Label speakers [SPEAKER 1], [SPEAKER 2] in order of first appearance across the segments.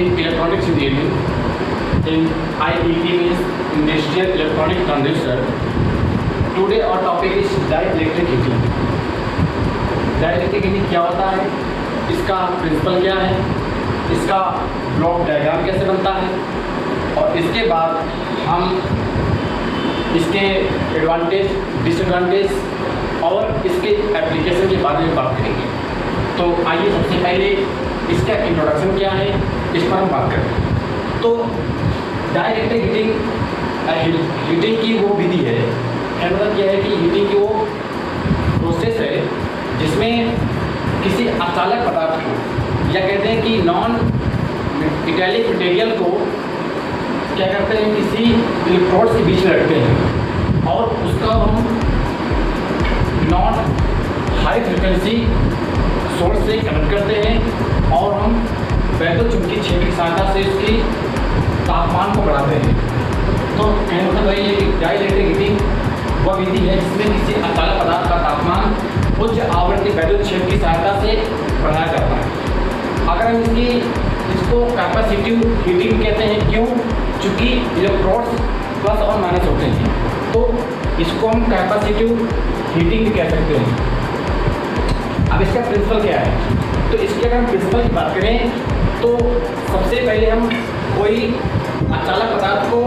[SPEAKER 1] in electronics engineering. In IET means Industrial Electronic Transistor. Today our topic is dielectric heating. Dielectric heating क्या होता है, इसका principal क्या है, इसका ब्लॉक डायग्राम कैसे बनता है, और इसके बाद हम इसके एडवांटेज, डिसएडवांटेज और इसके एप्लीकेशन के बारे में बात करेंगे। तो आइए सबसे पहले इसका इंट्रोडक्शन क्या है इस पर हम बात करते हैं। तो डायरेक्ट हीटिंग की वो विधि है, मतलब क्या है कि हीटिंग की वो प्रोसेस है जिसमें किसी अचालक पदार्थ को, या कहते हैं कि नॉन मेटेलिक मटेरियल को क्या करते हैं, किसी इलेक्ट्रोड के बीच में रखते हैं और उसका हम नॉन हाई फ्रिक्वेंसी सोर्स से कनेक्ट करते हैं और हम वैद्युत चुंबकीय क्षेत्र की सहायता से उसकी तापमान को बढ़ाते हैं। तो मतलब वही है कि डाइलेक्ट्रिक हीटिंग वह विधि है जिसमें किसी अचालक पदार्थ का तापमान उच्च आवृत्ति वैद्युत क्षेत्र की सहायता से बढ़ाया जाता है। अगर हम इसको कैपेसिटिव हीटिंग कहते हैं, क्यों? चूँकि इलेक्ट्रोड्स प्लस और माइनस होते हैं, तो इसको हम कैपेसिटिव हीटिंग भी कह सकते हैं। अब इसका प्रिंसिपल क्या है? तो इसके अगर हम प्रिंसिपल की बात करें तो सबसे पहले हम कोई अचालक पदार्थ को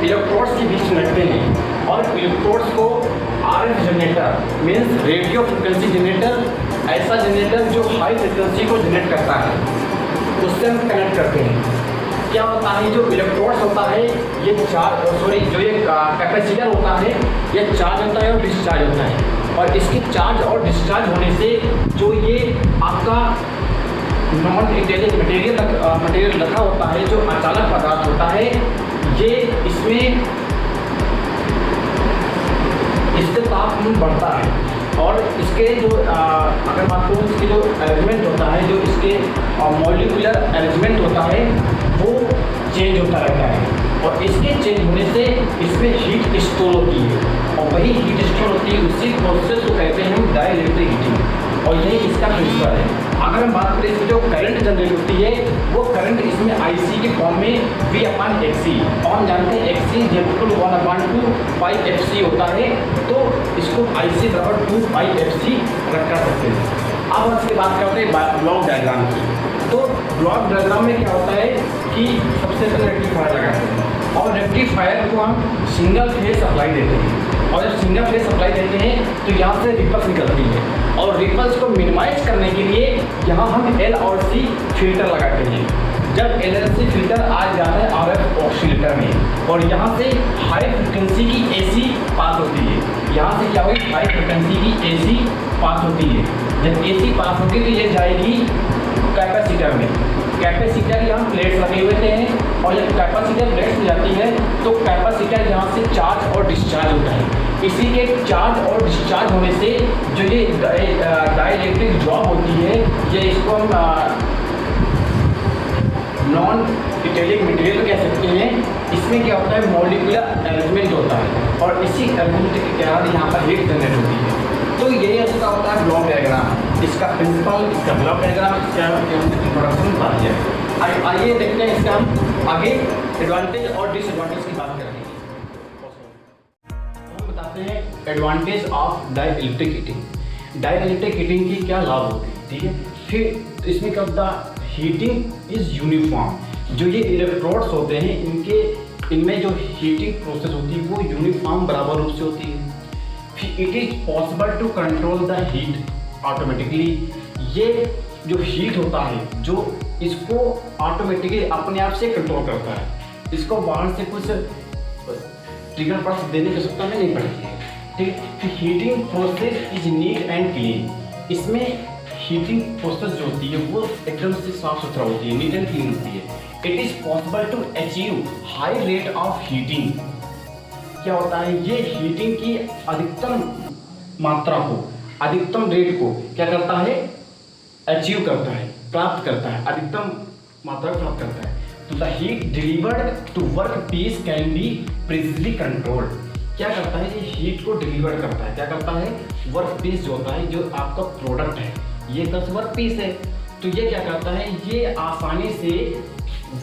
[SPEAKER 1] इलेक्ट्रोड्स के बीच में रखते हैं और इलेक्ट्रोड्स को RF generator means radio frequency generator, ऐसा जनरेटर जो हाई फ्रिक्वेंसी को जनरेट करता है, उससे हम कनेक्ट करते हैं। क्या होता है, जो इलेक्ट्रोड्स होता है ये जो ये कैपेसिटर होता है ये चार्ज होता है और डिस्चार्ज होता है, और इसके चार्ज और डिस्चार्ज होने से जो ये आपका नॉन मेटेलिक मटेरियल रखा होता है, जो अचालक पदार्थ होता है, ये इसमें इसके तापमान बढ़ता है और इसके जो अगर बात करूँ इसके जो अरेंजमेंट होता है, जो इसके मॉलिक्यूलर अरेंजमेंट होता है वो चेंज होता रहता है, और इसके चेंज होने से इसमें हीट स्टोर होती है, और वही हीट स्टोर होती है, उसी प्रोसेस को कहते हैं हम डाइलेक्ट्रिक हीटिंग, और यही इसका प्रिंसिपल है। अगर हम बात करें इसमें जो करंट जनरेट होती है वो करंट इसमें IC के फॉर्म में V/XC, और हम जानते हैं XC = 1/2πfc होता है, तो इसको IC = 2πfc रख कर सकते हैं। अब इसके बाद क्या होता है ब्लॉक डायग्राम की। तो ब्लॉक डायग्राम में क्या होता है कि सबसे पहले रेक्टिफायर लगाते हैं, और रेक्टिफायर को हम सिंगल फेज सप्लाई देते हैं, और जब सिंगल फेज सप्लाई देते हैं तो यहाँ से रिपल्स निकलती है, और रिपल्स को मिनिमाइज करने के लिए यहाँ हम L और C फिल्टर लगाते हैं। जब L और C फिल्टर आ जाता है RF ऑसिलेटर में, और यहाँ से हाई फ्रिक्वेंसी की AC पास होती है, यहाँ से क्या होगी, हाई फ्रिक्वेंसी की AC पास होती है। जब AC पास होगी तो ये जाएगी कैपेसिटर में। कैपेसिटर यहाँ प्लेट्स लगे हुए हैं, और जब कैपेसिटर प्लेट्स में जाती है तो कैपेसिटर यहाँ से चार्ज और डिस्चार्ज होता है। इसी के चार्ज और डिस्चार्ज होने से जो ये डाइलेक्ट्रिक जॉब होती है, ये इसको हम नॉन मेटेलिक मटेरियल कह सकते हैं। इसमें क्या होता है, मॉलिक्यूलर अरेंजमेंट होता है, और इसी अरेंजमेंट के कारण यहाँ पर हीट जनरेट होती है। तो यही इसका होता है ब्लॉक डायग्राम, इसका प्रिंसिपल, इसका ब्लॉक डायग्राम, इसका इंट्रोडक्शन बता दिया। आइए देखते हैं इसका हम आगे एडवांटेज और डिसएडवांटेज की बात करेंगे। हम बताते हैं advantage of dielectric heating. Dielectric heating की क्या लाभ होते हैं, ठीक है। फिर इसमें क्या होता है, हीटिंग इज यूनिफॉर्म। जो ये इलेक्ट्रोड्स होते हैं इनमें जो हीटिंग प्रोसेस होती है वो यूनिफॉर्म बराबर रूप से होती है। फिर it is possible to control the heat automatically. ये जो हीट होता है जो इसको ऑटोमेटिकली अपने आप से कंट्रोल करता है, इसको बाहर से कुछ ट्रिगर पल्स देने की आवश्यकता नहीं पड़ती है, ठीक। फिर heating process is neat and clean. इसमें हीटिंग प्रोसेस जो होती है वो एकदम से साफ सुथरा होती है, नीट एंड क्लीन होती है। It is possible to achieve high rate of heating. क्या होता है, ये हीटिंग की अधिकतम मात्रा को, अधिकतम रेट को क्या करता है, अचीव करता है, प्राप्त करता है, अधिकतम मात्रा को प्राप्त करता है। तो the heat delivered to work piece can be precisely controlled. क्या करता है, ये हीट को डिलीवर करता है, क्या करता है, वर्क पीस जो होता है, जो आपका प्रोडक्ट है, ये 10 वर्क पीस है, तो ये क्या करता है, ये आसानी से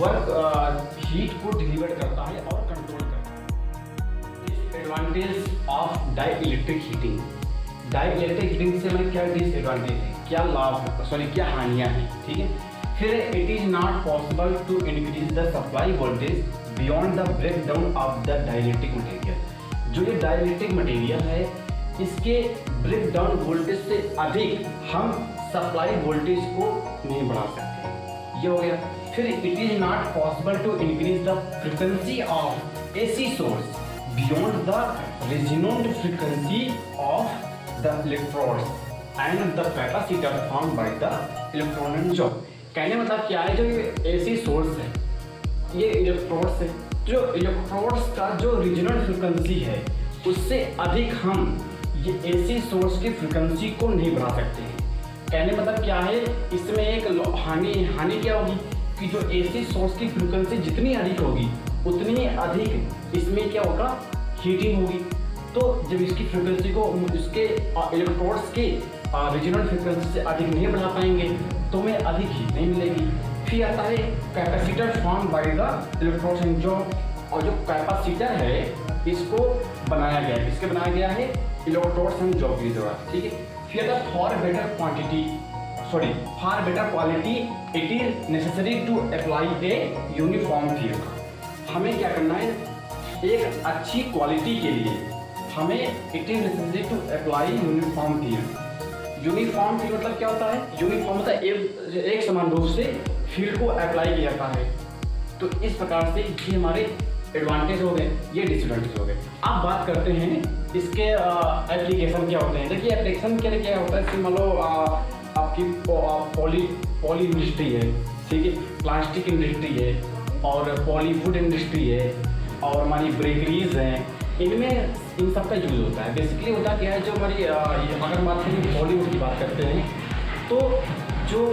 [SPEAKER 1] वर्क हीट को डिलीवर करता है और कंट्रोल करता है। Disadvantage of dielectric heating. Dielectric heating से हमें क्या डिसएडवांटेज है, क्या लाभ, क्या हानियाँ हैं, ठीक है। फिर it is not possible to increase the supply voltage beyond the break down of the dielectric material. जो ये डाइइलेक्ट्रिक मटेरियल है, इसके ब्रेक डाउन वोल्टेज से अधिक हम सप्लाई वोल्टेज को नहीं बढ़ा सकते। ये हो गया। फिर it is not possible to increase the frequency of AC source beyond the resonant frequency of the electrodes and the capacitor formed by the electron job. कहने मतलब क्या है, जो ये AC सोर्स है, ये इलेक्ट्रोड्स है, जो इलेक्ट्रोड्स का जो रीजनल फ्रिक्वेंसी है उससे अधिक हम ये AC सोर्स की फ्रिक्वेंसी को नहीं बढ़ा सकते हैं। कहने मतलब क्या है, इसमें एक हानि क्या होगी कि जो AC सोर्स की फ्रिक्वेंसी जितनी अधिक होगी उतनी अधिक इसमें क्या होगा, हीटिंग होगी। तो जब इसकी फ्रिक्वेंसी को इसके इलेक्ट्रोड्स के रीजनल फ्रिक्वेंसी से अधिक नहीं बढ़ा पाएंगे तो हमें अधिक हीट नहीं मिलेगी। फिर आता है capacitor form by the electrodes and job. और जो कैपेसिटर है इसको बनाया गया है, किसके बनाया गया है, इलेक्ट्रोड्स एंड जॉब के द्वारा, ठीक है। फिर आता है for better quality it is necessary to apply a uniform field. हमें क्या करना है, एक अच्छी क्वालिटी के लिए हमें it is necessary to apply uniform field. Uniform field मतलब क्या होता है, यूनिफॉर्म मतलब एक समान रूप से फील्ड को अप्लाई किया जाता है। तो इस प्रकार से ये हमारे एडवांटेज हो गए, ये डिसएडवांटेज हो गए। अब बात करते हैं इसके एप्लीकेशन क्या होते हैं। देखिए एप्लीकेशन के लिए क्या होता है, मान लो आपकी पॉली इंडस्ट्री है, ठीक है, प्लास्टिक इंडस्ट्री है और पॉलीवुड इंडस्ट्री है और हमारी ब्रेकरीज हैं, इनमें इन सब का यूज़ होता है। बेसिकली होता क्या है, जो हमारी अगर बात करें बॉलीवुड की बात करते हैं तो जो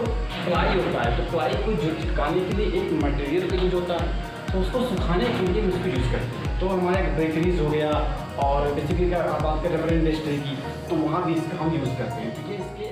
[SPEAKER 1] प्लाई होता है, तो प्लाई को जो चिपकाने के लिए एक मटेरियल का यूज होता है, तो उसको सुखाने के लिए उसको यूज़ करते हैं। तो हमारे ब्रेकरीज हो गया और बेसिकली क्या बात करें रबर इंडस्ट्री की, तो वहाँ भी इसका हम यूज़ करते हैं, ठीक है। इसके